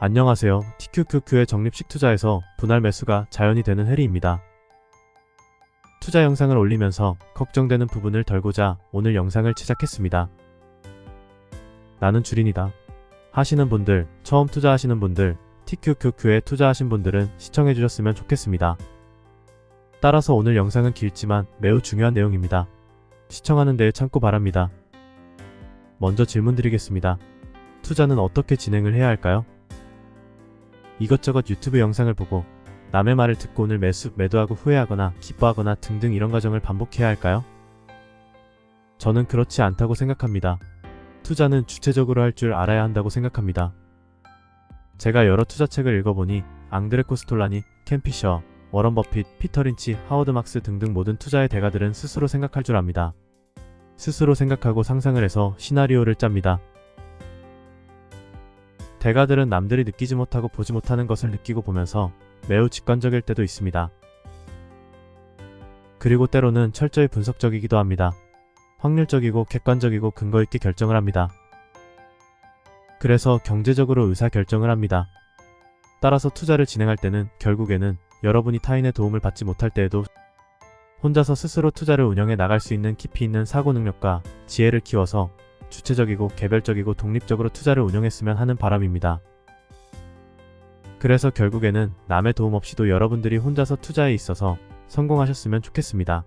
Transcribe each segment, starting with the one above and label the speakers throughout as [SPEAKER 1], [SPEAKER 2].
[SPEAKER 1] 안녕하세요. TQQQ의 적립식 투자에서 분할 매수가 자연이 되는 해리입니다. 투자 영상을 올리면서 걱정되는 부분을 덜고자 오늘 영상을 제작했습니다. 나는 주린이다 하시는 분들, 처음 투자하시는 분들, TQQQ에 투자하신 분들은 시청해주셨으면 좋겠습니다. 따라서 오늘 영상은 길지만 매우 중요한 내용입니다. 시청하는 데에 참고 바랍니다. 먼저 질문 드리겠습니다. 투자는 어떻게 진행을 해야 할까요? 이것저것 유튜브 영상을 보고 남의 말을 듣고 오늘 매도하고 후회하거나 기뻐하거나 등등 이런 과정을 반복해야 할까요? 저는 그렇지 않다고 생각합니다. 투자는 주체적으로 할 줄 알아야 한다고 생각합니다. 제가 여러 투자책을 읽어보니 앙드레 코스톨라니, 켄 피셔, 워런 버핏, 피터 린치, 하워드 막스 등등 모든 투자의 대가들은 스스로 생각할 줄 압니다. 스스로 생각하고 상상을 해서 시나리오를 짭니다. 대가들은 남들이 느끼지 못하고 보지 못하는 것을 느끼고 보면서 매우 직관적일 때도 있습니다. 그리고 때로는 철저히 분석적이기도 합니다. 확률적이고 객관적이고 근거 있게 결정을 합니다. 그래서 경제적으로 의사결정을 합니다. 따라서 투자를 진행할 때는 결국에는 여러분이 타인의 도움을 받지 못할 때에도 혼자서 스스로 투자를 운영해 나갈 수 있는 깊이 있는 사고 능력과 지혜를 키워서 주체적이고 개별적이고 독립적으로 투자를 운영했으면 하는 바람입니다. 그래서 결국에는 남의 도움 없이도 여러분들이 혼자서 투자에 있어서 성공하셨으면 좋겠습니다.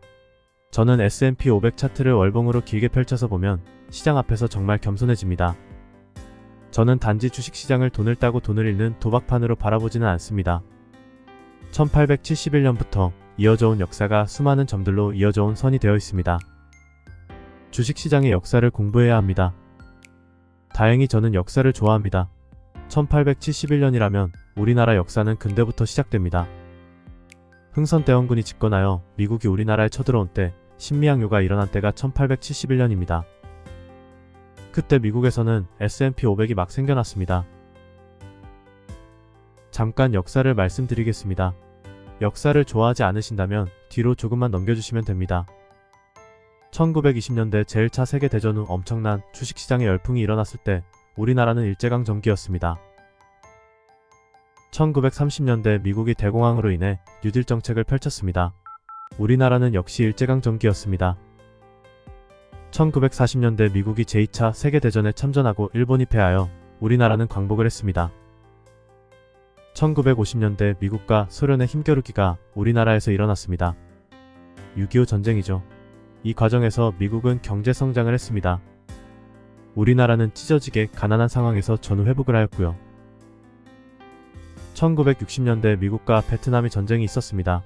[SPEAKER 1] 저는 S&P 500 차트를 월봉으로 길게 펼쳐서 보면 시장 앞에서 정말 겸손해집니다. 저는 단지 주식시장을 돈을 따고 돈을 잃는 도박판으로 바라보지는 않습니다. 1871년부터 이어져온 역사가 수많은 점들로 이어져온 선이 되어 있습니다. 주식시장의 역사를 공부해야 합니다. 다행히 저는 역사를 좋아합니다. 1871년이라면 우리나라 역사는 근대부터 시작됩니다. 흥선대원군이 집권하여 미국이 우리나라에 쳐들어온 때 신미양요가 일어난 때가 1871년입니다. 그때 미국에서는 S&P 500이 막 생겨났습니다. 잠깐 역사를 말씀드리겠습니다. 역사를 좋아하지 않으신다면 뒤로 조금만 넘겨주시면 됩니다. 1920년대 제1차 세계대전 후 엄청난 주식시장의 열풍이 일어났을 때 우리나라는 일제강점기였습니다. 1930년대 미국이 대공황으로 인해 뉴딜 정책을 펼쳤습니다. 우리나라는 역시 일제강점기였습니다. 1940년대 미국이 제2차 세계대전에 참전하고 일본이 패하여 우리나라는 광복을 했습니다. 1950년대 미국과 소련의 힘겨루기가 우리나라에서 일어났습니다. 6.25 전쟁이죠. 이 과정에서 미국은 경제성장을 했습니다. 우리나라는 찢어지게 가난한 상황에서 전후 회복을 하였고요. 1960년대 미국과 베트남이 전쟁이 있었습니다.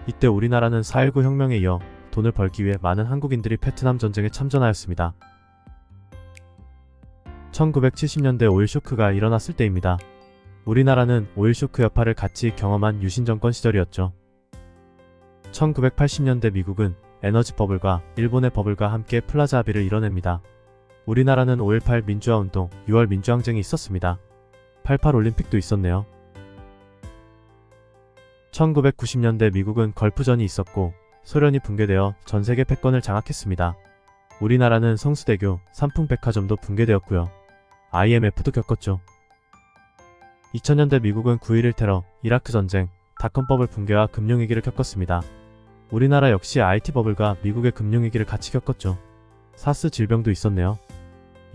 [SPEAKER 1] 이때 우리나라는 4.19 혁명에 이어 돈을 벌기 위해 많은 한국인들이 베트남 전쟁에 참전하였습니다. 1970년대 오일 쇼크가 일어났을 때입니다. 우리나라는 오일 쇼크 여파를 같이 경험한 유신 정권 시절이었죠. 1980년대 미국은 에너지 버블과 일본의 버블과 함께 플라자 합의를 이뤄냅니다. 우리나라는 5.18 민주화운동, 6월 민주항쟁이 있었습니다. 88 올림픽도 있었네요. 1990년대 미국은 걸프전이 있었고 소련이 붕괴되어 전세계 패권을 장악했습니다. 우리나라는 성수대교, 삼풍백화점도 붕괴되었고요. IMF도 겪었죠. 2000년대 미국은 9.11 테러, 이라크 전쟁, 닷컴버블 붕괴와 금융위기를 겪었습니다. 우리나라 역시 IT 버블과 미국의 금융위기를 같이 겪었죠. 사스 질병도 있었네요.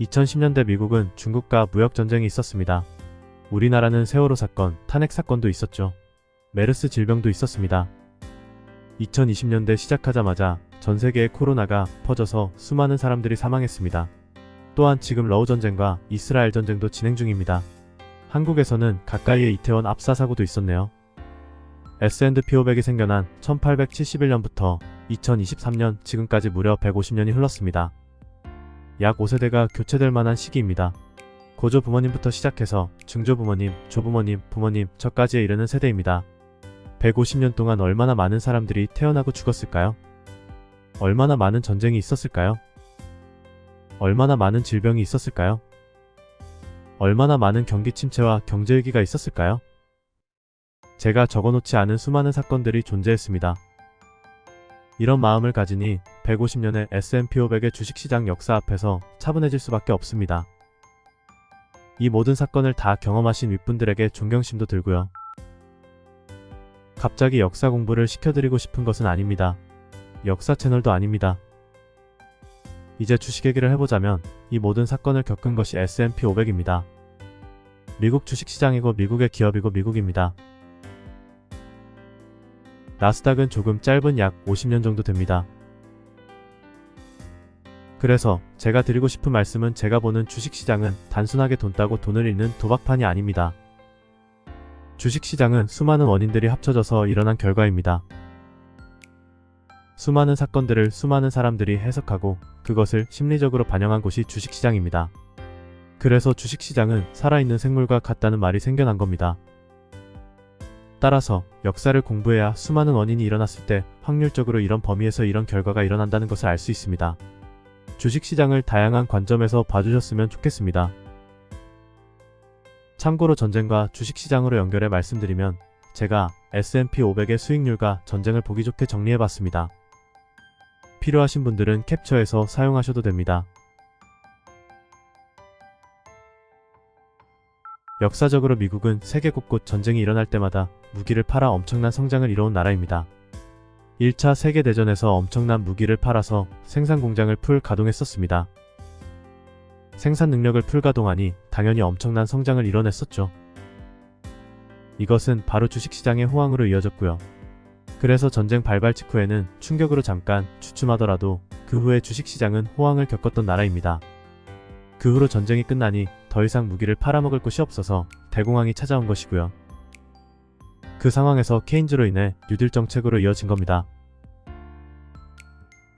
[SPEAKER 1] 2010년대 미국은 중국과 무역전쟁이 있었습니다. 우리나라는 세월호 사건, 탄핵 사건도 있었죠. 메르스 질병도 있었습니다. 2020년대 시작하자마자 전세계에 코로나가 퍼져서 수많은 사람들이 사망했습니다. 또한 지금 러우 전쟁과 이스라엘 전쟁도 진행 중입니다. 한국에서는 가까이에 이태원 압사 사고도 있었네요. S&P 500이 생겨난 1871년부터 2023년 지금까지 무려 150년이 흘렀습니다. 약 5세대가 교체될 만한 시기입니다. 고조 부모님부터 시작해서 중조 부모님, 조부모님, 부모님, 저까지에 이르는 세대입니다. 150년 동안 얼마나 많은 사람들이 태어나고 죽었을까요? 얼마나 많은 전쟁이 있었을까요? 얼마나 많은 질병이 있었을까요? 얼마나 많은 경기 침체와 경제위기가 있었을까요? 제가 적어놓지 않은 수많은 사건들이 존재했습니다. 이런 마음을 가지니 150년의 S&P 500의 주식시장 역사 앞에서 차분해질 수밖에 없습니다. 이 모든 사건을 다 경험하신 윗분들에게 존경심도 들고요. 갑자기 역사 공부를 시켜드리고 싶은 것은 아닙니다. 역사 채널도 아닙니다. 이제 주식 얘기를 해보자면 이 모든 사건을 겪은 것이 S&P 500입니다. 미국 주식시장이고 미국의 기업이고 미국입니다. 나스닥은 조금 짧은 약 50년 정도 됩니다. 그래서 제가 드리고 싶은 말씀은 제가 보는 주식시장은 단순하게 돈 따고 돈을 잃는 도박판이 아닙니다. 주식시장은 수많은 원인들이 합쳐져서 일어난 결과입니다. 수많은 사건들을 수많은 사람들이 해석하고 그것을 심리적으로 반영한 곳이 주식시장입니다. 그래서 주식시장은 살아있는 생물과 같다는 말이 생겨난 겁니다. 따라서 역사를 공부해야 수많은 원인이 일어났을 때 확률적으로 이런 범위에서 이런 결과가 일어난다는 것을 알 수 있습니다. 주식시장을 다양한 관점에서 봐주셨으면 좋겠습니다. 참고로 전쟁과 주식시장으로 연결해 말씀드리면 제가 S&P 500의 수익률과 전쟁을 보기 좋게 정리해봤습니다. 필요하신 분들은 캡처해서 사용하셔도 됩니다. 역사적으로 미국은 세계 곳곳 전쟁이 일어날 때마다 무기를 팔아 엄청난 성장을 이뤄온 나라입니다. 1차 세계대전에서 엄청난 무기를 팔아서 생산 공장을 풀 가동했었습니다. 생산 능력을 풀 가동하니 당연히 엄청난 성장을 이뤄냈었죠. 이것은 바로 주식시장의 호황으로 이어졌고요. 그래서 전쟁 발발 직후에는 충격으로 잠깐 주춤하더라도 그 후에 주식시장은 호황을 겪었던 나라입니다. 그 후로 전쟁이 끝나니 더 이상 무기를 팔아먹을 곳이 없어서 대공황이 찾아온 것이고요. 그 상황에서 케인즈로 인해 뉴딜 정책으로 이어진 겁니다.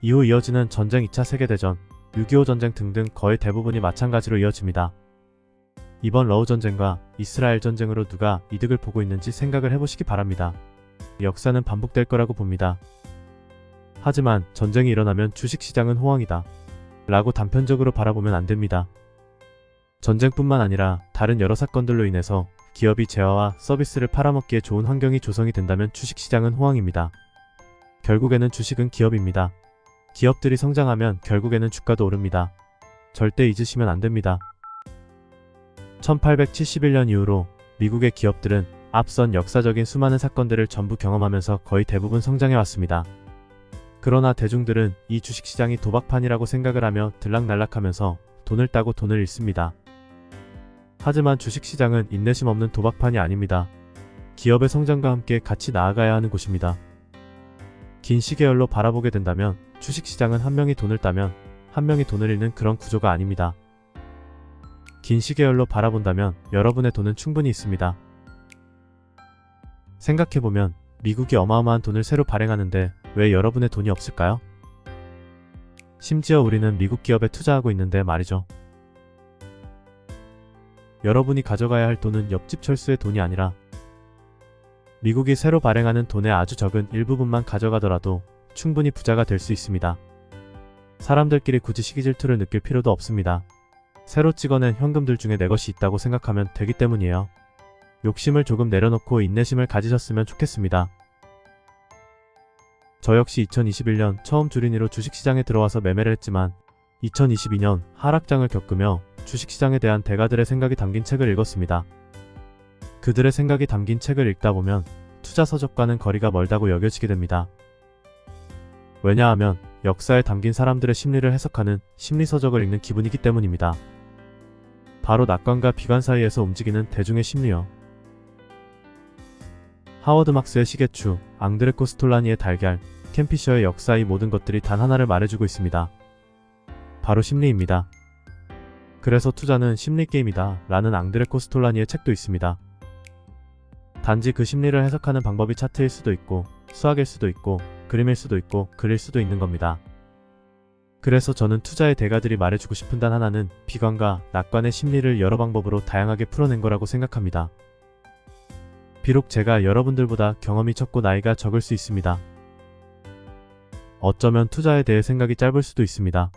[SPEAKER 1] 이후 이어지는 전쟁 2차 세계대전, 6.25 전쟁 등등 거의 대부분이 마찬가지로 이어집니다. 이번 러우 전쟁과 이스라엘 전쟁으로 누가 이득을 보고 있는지 생각을 해보시기 바랍니다. 역사는 반복될 거라고 봅니다. 하지만 전쟁이 일어나면 주식시장은 호황이다 라고 단편적으로 바라보면 안됩니다. 전쟁뿐만 아니라 다른 여러 사건들로 인해서 기업이 재화와 서비스를 팔아먹기에 좋은 환경이 조성이 된다면 주식시장은 호황입니다. 결국에는 주식은 기업입니다. 기업들이 성장하면 결국에는 주가도 오릅니다. 절대 잊으시면 안됩니다. 1871년 이후로 미국의 기업들은 앞선 역사적인 수많은 사건들을 전부 경험하면서 거의 대부분 성장해왔습니다. 그러나 대중들은 이 주식시장이 도박판이라고 생각을 하며 들락날락하면서 돈을 따고 돈을 잃습니다. 하지만 주식시장은 인내심 없는 도박판이 아닙니다. 기업의 성장과 함께 같이 나아가야 하는 곳입니다. 긴 시계열로 바라보게 된다면 주식시장은 한 명이 돈을 따면 한 명이 돈을 잃는 그런 구조가 아닙니다. 긴 시계열로 바라본다면 여러분의 돈은 충분히 있습니다. 생각해보면 미국이 어마어마한 돈을 새로 발행하는데 왜 여러분의 돈이 없을까요? 심지어 우리는 미국 기업에 투자하고 있는데 말이죠. 여러분이 가져가야 할 돈은 옆집 철수의 돈이 아니라 미국이 새로 발행하는 돈의 아주 적은 일부분만 가져가더라도 충분히 부자가 될 수 있습니다. 사람들끼리 굳이 시기 질투를 느낄 필요도 없습니다. 새로 찍어낸 현금들 중에 내 것이 있다고 생각하면 되기 때문이에요. 욕심을 조금 내려놓고 인내심을 가지셨으면 좋겠습니다. 저 역시 2021년 처음 주린이로 주식시장에 들어와서 매매를 했지만 2022년 하락장을 겪으며 주식시장에 대한 대가들의 생각이 담긴 책을 읽었습니다. 그들의 생각이 담긴 책을 읽다 보면 투자 서적과는 거리가 멀다고 여겨지게 됩니다. 왜냐하면 역사에 담긴 사람들의 심리를 해석하는 심리서적을 읽는 기분이기 때문입니다. 바로 낙관과 비관 사이에서 움직이는 대중의 심리요. 하워드 막스의 시계추, 앙드레 코스톨라니의 달걀, 캠피셔의 역사, 이 모든 것들이 단 하나를 말해주고 있습니다. 바로 심리입니다. 그래서 투자는 심리게임이다 라는 앙드레 코스톨라니의 책도 있습니다. 단지 그 심리를 해석하는 방법이 차트일 수도 있고 수학일 수도 있고 그림일 수도 있고 글일 수도 있는 겁니다. 그래서 저는 투자의 대가들이 말해주고 싶은 단 하나는 비관과 낙관의 심리를 여러 방법으로 다양하게 풀어낸 거라고 생각합니다. 비록 제가 여러분들보다 경험이 적고 나이가 적을 수 있습니다. 어쩌면 투자에 대해 생각이 짧을 수도 있습니다.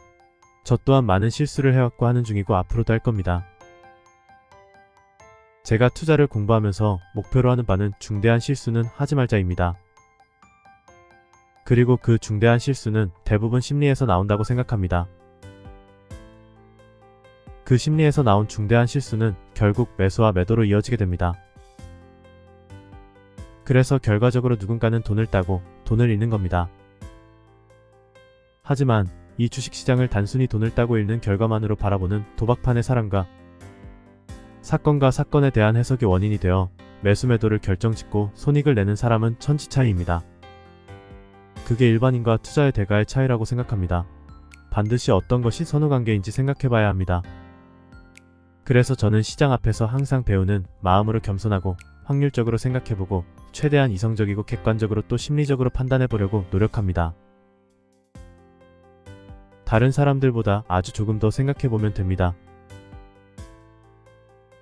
[SPEAKER 1] 저 또한 많은 실수를 해왔고 하는 중이고 앞으로도 할 겁니다. 제가 투자를 공부하면서 목표로 하는 바는 중대한 실수는 하지 말자입니다. 그리고 그 중대한 실수는 대부분 심리에서 나온다고 생각합니다. 그 그 심리에서 나온 중대한 실수는 결국 매수와 매도로 이어지게 됩니다. 그래서 결과적으로 누군가는 돈을 따고 돈을 잃는 겁니다. 하지만 이 주식시장을 단순히 돈을 따고 잃는 결과만으로 바라보는 도박판의 사람과 사건과 사건에 대한 해석이 원인이 되어 매수 매도를 결정짓고 손익을 내는 사람은 천지 차이입니다. 그게 일반인과 투자의 대가의 차이라고 생각합니다. 반드시 어떤 것이 선후관계인지 생각해봐야 합니다. 그래서 저는 시장 앞에서 항상 배우는 마음으로 겸손하고 확률적으로 생각해보고 최대한 이성적이고 객관적으로 또 심리적으로 판단해보려고 노력합니다. 다른 사람들보다 아주 조금 더 생각해보면 됩니다.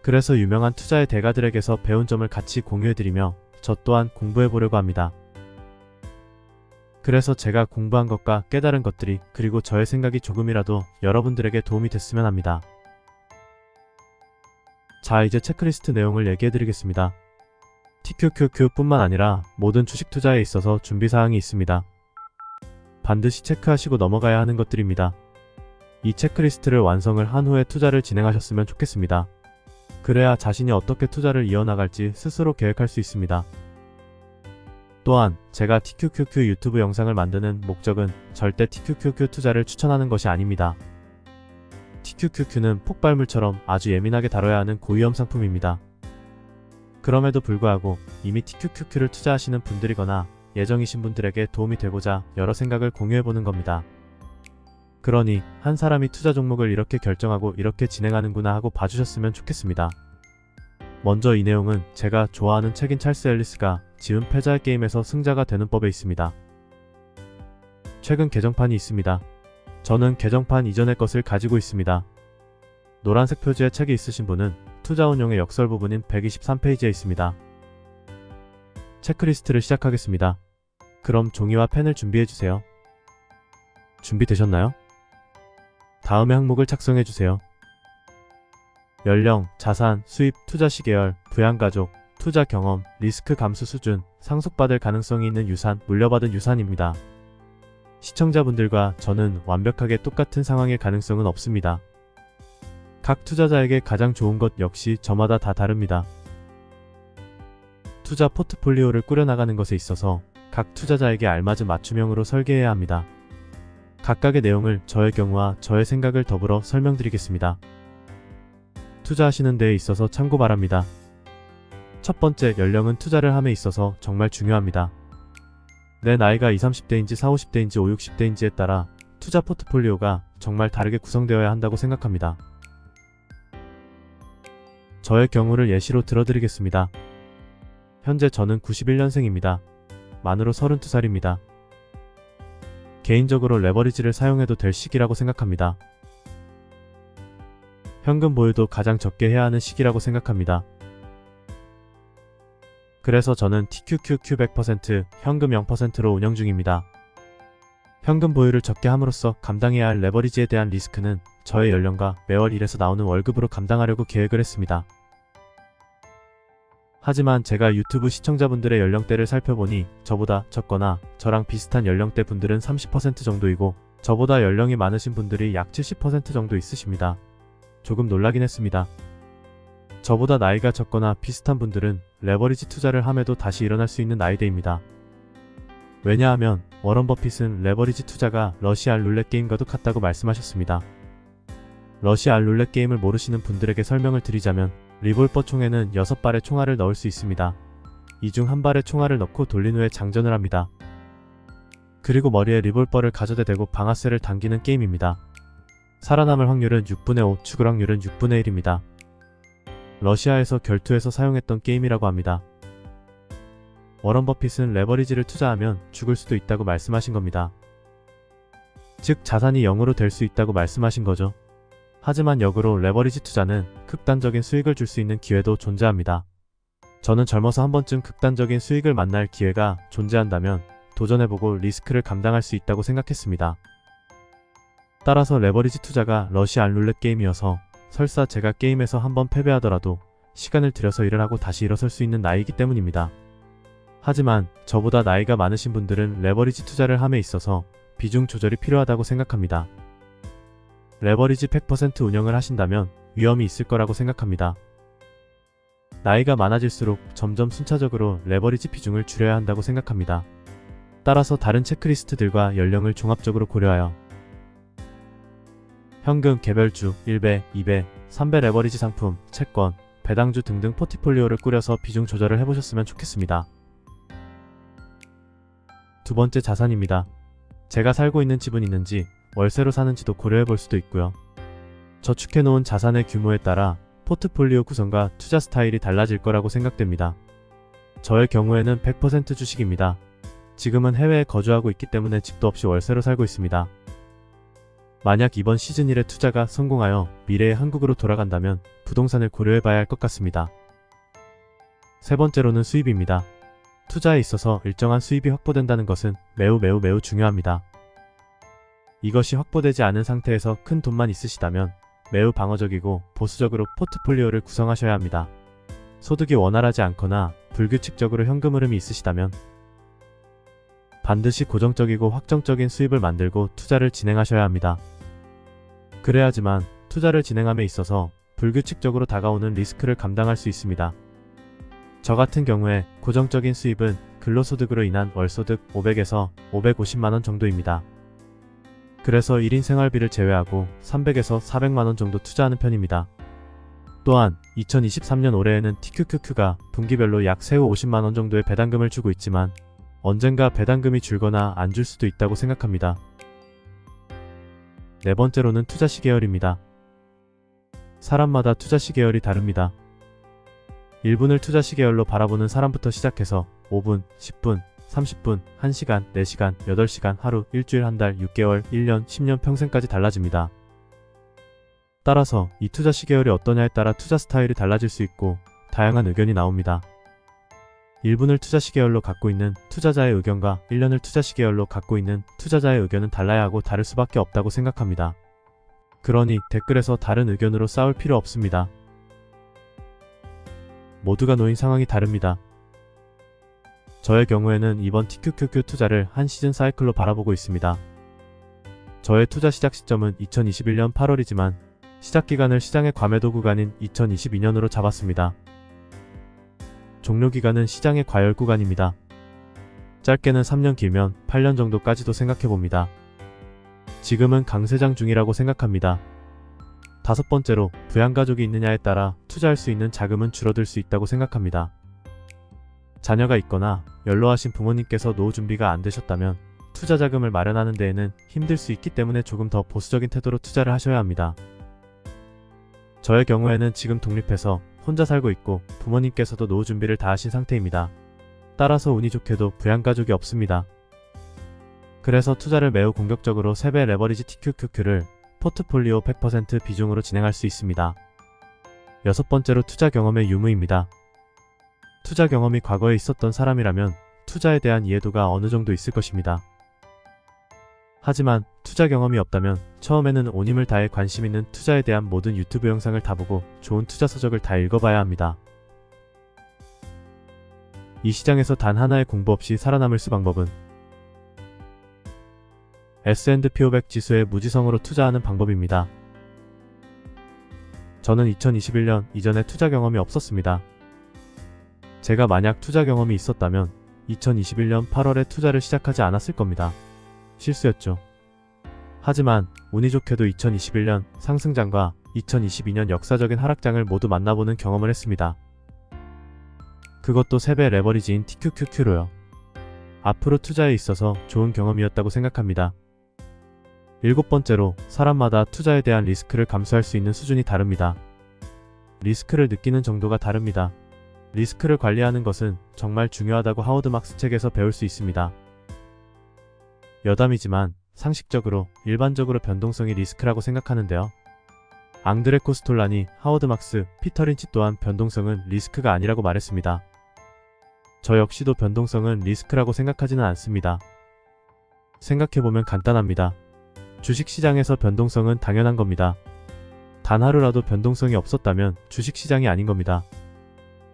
[SPEAKER 1] 그래서 유명한 투자의 대가들에게서 배운 점을 같이 공유해드리며 저 또한 공부해보려고 합니다. 그래서 제가 공부한 것과 깨달은 것들이 그리고 저의 생각이 조금이라도 여러분들에게 도움이 됐으면 합니다. 자, 이제 체크리스트 내용을 얘기해드리겠습니다. TQQQ뿐만 아니라 모든 주식 투자에 있어서 준비사항이 있습니다. 반드시 체크하시고 넘어가야 하는 것들입니다. 이 체크리스트를 완성을 한 후에 투자를 진행하셨으면 좋겠습니다. 그래야 자신이 어떻게 투자를 이어나갈지 스스로 계획할 수 있습니다. 또한 제가 TQQQ 유튜브 영상을 만드는 목적은 절대 TQQQ 투자를 추천하는 것이 아닙니다. TQQQ는 폭발물처럼 아주 예민하게 다뤄야 하는 고위험 상품입니다. 그럼에도 불구하고 이미 TQQQ를 투자하시는 분들이거나 예정이신 분들에게 도움이 되고자 여러 생각을 공유해보는 겁니다. 그러니 한 사람이 투자 종목을 이렇게 결정하고 이렇게 진행하는구나 하고 봐주셨으면 좋겠습니다. 먼저 이 내용은 제가 좋아하는 책인 찰스 앨리스가 지은 패자의 게임에서 승자가 되는 법에 있습니다. 최근 개정판이 있습니다. 저는 개정판 이전의 것을 가지고 있습니다. 노란색 표지의 책이 있으신 분은 투자운용의 역설 부분인 123페이지에 있습니다. 체크리스트를 시작하겠습니다. 그럼 종이와 펜을 준비해주세요. 준비되셨나요? 다음의 항목을 작성해주세요. 연령, 자산, 수입, 투자 시계열, 부양가족, 투자 경험, 리스크 감수 수준, 상속받을 가능성이 있는 유산, 물려받은 유산입니다. 시청자분들과 저는 완벽하게 똑같은 상황일 가능성은 없습니다. 각 투자자에게 가장 좋은 것 역시 저마다 다 다릅니다. 투자 포트폴리오를 꾸려나가는 것에 있어서 각 투자자에게 알맞은 맞춤형으로 설계해야 합니다. 각각의 내용을 저의 경우와 저의 생각을 더불어 설명드리겠습니다. 투자하시는 데에 있어서 참고 바랍니다. 첫 번째, 연령은 투자를 함에 있어서 정말 중요합니다. 내 나이가 20, 30대인지 40, 50대인지 50, 60대인지에 따라 투자 포트폴리오가 정말 다르게 구성되어야 한다고 생각합니다. 저의 경우를 예시로 들어드리겠습니다. 현재 저는 91년생입니다. 만으로 32살입니다. 개인적으로 레버리지를 사용해도 될 시기라고 생각합니다. 현금 보유도 가장 적게 해야 하는 시기라고 생각합니다. 그래서 저는 TQQQ 100%, 현금 0%로 운영 중입니다. 현금 보유를 적게 함으로써 감당해야 할 레버리지에 대한 리스크는 저의 연령과 매월 일에서 나오는 월급으로 감당하려고 계획을 했습니다. 하지만 제가 유튜브 시청자분들의 연령대를 살펴보니 저보다 적거나 저랑 비슷한 연령대 분들은 30% 정도이고 저보다 연령이 많으신 분들이 약 70% 정도 있으십니다. 조금 놀라긴 했습니다. 저보다 나이가 적거나 비슷한 분들은 레버리지 투자를 함에도 다시 일어날 수 있는 나이대입니다. 왜냐하면 워런 버핏은 레버리지 투자가 러시안 룰렛 게임과도 같다고 말씀하셨습니다. 러시안 룰렛 게임을 모르시는 분들에게 설명을 드리자면 리볼버 총에는 6발의 총알을 넣을 수 있습니다. 이 중 한 발의 총알을 넣고 돌린 후에 장전을 합니다. 그리고 머리에 리볼버를 가져다 대고 방아쇠를 당기는 게임입니다. 살아남을 확률은 6분의 5, 죽을 확률은 6분의 1입니다. 러시아에서 결투에서 사용했던 게임이라고 합니다. 워런 버핏은 레버리지를 투자하면 죽을 수도 있다고 말씀하신 겁니다. 즉 자산이 0으로 될 수 있다고 말씀하신 거죠. 하지만 역으로 레버리지 투자는 극단적인 수익을 줄 수 있는 기회도 존재합니다. 저는 젊어서 한 번쯤 극단적인 수익을 만날 기회가 존재한다면 도전해보고 리스크를 감당할 수 있다고 생각했습니다. 따라서 레버리지 투자가 러시안 룰렛 게임이어서 설사 제가 게임에서 한번 패배하더라도 시간을 들여서 일을 하고 다시 일어설 수 있는 나이이기 때문입니다. 하지만 저보다 나이가 많으신 분들은 레버리지 투자를 함에 있어서 비중 조절이 필요하다고 생각합니다. 레버리지 100% 운영을 하신다면 위험이 있을 거라고 생각합니다. 나이가 많아질수록 점점 순차적으로 레버리지 비중을 줄여야 한다고 생각합니다. 따라서 다른 체크리스트들과 연령을 종합적으로 고려하여 현금, 개별주, 1배, 2배, 3배 레버리지 상품, 채권, 배당주 등등 포트폴리오를 꾸려서 비중 조절을 해보셨으면 좋겠습니다. 두 번째, 자산입니다. 제가 살고 있는 집은 있는지 월세로 사는지도 고려해 볼 수도 있고요. 저축해놓은 자산의 규모에 따라 포트폴리오 구성과 투자 스타일이 달라질 거라고 생각됩니다. 저의 경우에는 100% 주식입니다. 지금은 해외에 거주하고 있기 때문에 집도 없이 월세로 살고 있습니다. 만약 이번 시즌 1의 투자가 성공하여 미래의 한국으로 돌아간다면 부동산을 고려해 봐야 할 것 같습니다. 세 번째로는 수입입니다. 투자에 있어서 일정한 수입이 확보된다는 것은 매우 중요합니다. 이것이 확보되지 않은 상태에서 큰 돈만 있으시다면 매우 방어적이고 보수적으로 포트폴리오를 구성하셔야 합니다. 소득이 원활하지 않거나 불규칙적으로 현금 흐름이 있으시다면 반드시 고정적이고 확정적인 수입을 만들고 투자를 진행하셔야 합니다. 그래야지만 투자를 진행함에 있어서 불규칙적으로 다가오는 리스크를 감당할 수 있습니다. 저 같은 경우에 고정적인 수입은 근로소득으로 인한 월소득 500에서 550만원 정도입니다. 그래서 1인 생활비를 제외하고 300에서 400만원 정도 투자하는 편입니다. 또한 2023년 올해에는 TQQQ가 분기별로 약 세후 50만원 정도의 배당금을 주고 있지만 언젠가 배당금이 줄거나 안 줄 수도 있다고 생각합니다. 네 번째로는 투자 시계열입니다. 사람마다 투자 시계열이 다릅니다. 1분을 투자 시계열로 바라보는 사람부터 시작해서 5분, 10분, 30분, 1시간, 4시간, 8시간, 하루, 일주일, 한 달, 6개월, 1년, 10년, 평생까지 달라집니다. 따라서 이 투자 시계열이 어떠냐에 따라 투자 스타일이 달라질 수 있고 다양한 의견이 나옵니다. 1분을 투자 시계열로 갖고 있는 투자자의 의견과 1년을 투자 시계열로 갖고 있는 투자자의 의견은 달라야 하고 다를 수밖에 없다고 생각합니다. 그러니 댓글에서 다른 의견으로 싸울 필요 없습니다. 모두가 놓인 상황이 다릅니다. 저의 경우에는 이번 TQQQ 투자를 한 시즌 사이클로 바라보고 있습니다. 저의 투자 시작 시점은 2021년 8월이지만 시작 기간을 시장의 과매도 구간인 2022년으로 잡았습니다. 종료 기간은 시장의 과열 구간입니다. 짧게는 3년, 길면 8년 정도까지도 생각해봅니다. 지금은 강세장 중이라고 생각합니다. 다섯 번째로, 부양가족이 있느냐에 따라 투자할 수 있는 자금은 줄어들 수 있다고 생각합니다. 자녀가 있거나 연로하신 부모님께서 노후 준비가 안 되셨다면 투자 자금을 마련하는 데에는 힘들 수 있기 때문에 조금 더 보수적인 태도로 투자를 하셔야 합니다. 저의 경우에는 지금 독립해서 혼자 살고 있고 부모님께서도 노후 준비를 다 하신 상태입니다. 따라서 운이 좋게도 부양가족이 없습니다. 그래서 투자를 매우 공격적으로 3배 레버리지 TQQQ를 포트폴리오 100% 비중으로 진행할 수 있습니다. 여섯 번째로, 투자 경험의 유무입니다. 투자 경험이 과거에 있었던 사람이라면 투자에 대한 이해도가 어느 정도 있을 것입니다. 하지만 투자 경험이 없다면 처음에는 온 힘을 다해 관심 있는 투자에 대한 모든 유튜브 영상을 다 보고 좋은 투자 서적을 다 읽어봐야 합니다. 이 시장에서 단 하나의 공부 없이 살아남을 수 방법은 S&P 500 지수의 무지성으로 투자하는 방법입니다. 저는 2021년 이전에 투자 경험이 없었습니다. 제가 만약 투자 경험이 있었다면 2021년 8월에 투자를 시작하지 않았을 겁니다. 실수였죠. 하지만 운이 좋게도 2021년 상승장과 2022년 역사적인 하락장을 모두 만나보는 경험을 했습니다. 그것도 3배 레버리지인 TQQQ로요. 앞으로 투자에 있어서 좋은 경험이었다고 생각합니다. 일곱 번째로, 사람마다 투자에 대한 리스크를 감수할 수 있는 수준이 다릅니다. 리스크를 느끼는 정도가 다릅니다. 리스크를 관리하는 것은 정말 중요하다고 하워드 막스 책에서 배울 수 있습니다. 여담이지만 상식적으로 일반적으로 변동성이 리스크라고 생각하는데요. 앙드레 코스톨라니, 하워드 막스, 피터 린치 또한 변동성은 리스크가 아니라고 말했습니다. 저 역시도 변동성은 리스크라고 생각하지는 않습니다. 생각해보면 간단합니다. 주식시장에서 변동성은 당연한 겁니다. 단 하루라도 변동성이 없었다면 주식시장이 아닌 겁니다.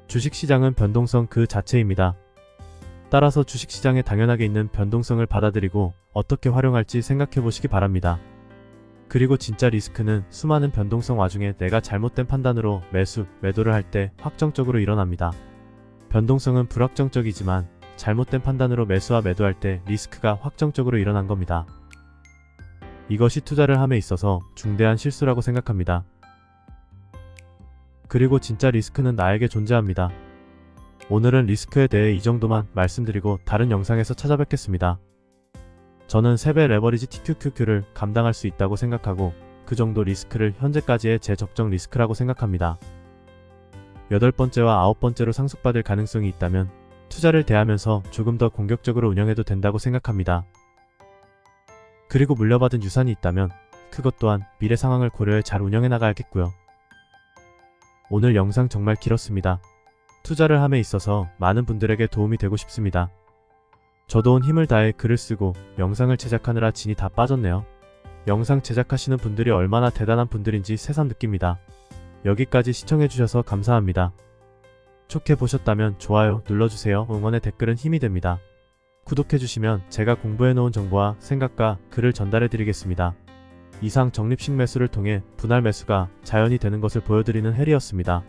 [SPEAKER 1] 주식시장은 변동성 그 자체입니다. 따라서 주식시장에 당연하게 있는 변동성을 받아들이고 어떻게 활용할지 생각해보시기 바랍니다. 그리고 진짜 리스크는 수많은 변동성 와중에 내가 잘못된 판단으로 매도를 할 때 확정적으로 일어납니다. 변동성은 불확정적이지만 잘못된 판단으로 매수와 매도할 때 리스크가 확정적으로 일어난 겁니다. 이것이 투자를 함에 있어서 중대한 실수라고 생각합니다. 그리고 진짜 리스크는 나에게 존재합니다. 오늘은 리스크에 대해 이 정도만 말씀드리고 다른 영상에서 찾아뵙겠습니다. 저는 3배 레버리지 TQQQ를 감당할 수 있다고 생각하고 그 정도 리스크를 현재까지의 제 적정 리스크라고 생각합니다. 8번째와 9번째로 상속받을 가능성이 있다면 투자를 대하면서 조금 더 공격적으로 운영해도 된다고 생각합니다. 그리고 물려받은 유산이 있다면 그것 또한 미래 상황을 고려해 잘 운영해 나가야겠고요. 오늘 영상 정말 길었습니다. 투자를 함에 있어서 많은 분들에게 도움이 되고 싶습니다. 저도 온 힘을 다해 글을 쓰고 영상을 제작하느라 진이 다 빠졌네요. 영상 제작하시는 분들이 얼마나 대단한 분들인지 새삼 느낍니다. 여기까지 시청해주셔서 감사합니다. 좋게 보셨다면 좋아요 눌러주세요. 응원의 댓글은 힘이 됩니다. 구독해주시면 제가 공부해놓은 정보와 생각과 글을 전달해드리겠습니다. 이상 적립식 매수를 통해 분할 매수가 자연이 되는 것을 보여드리는 해리였습니다.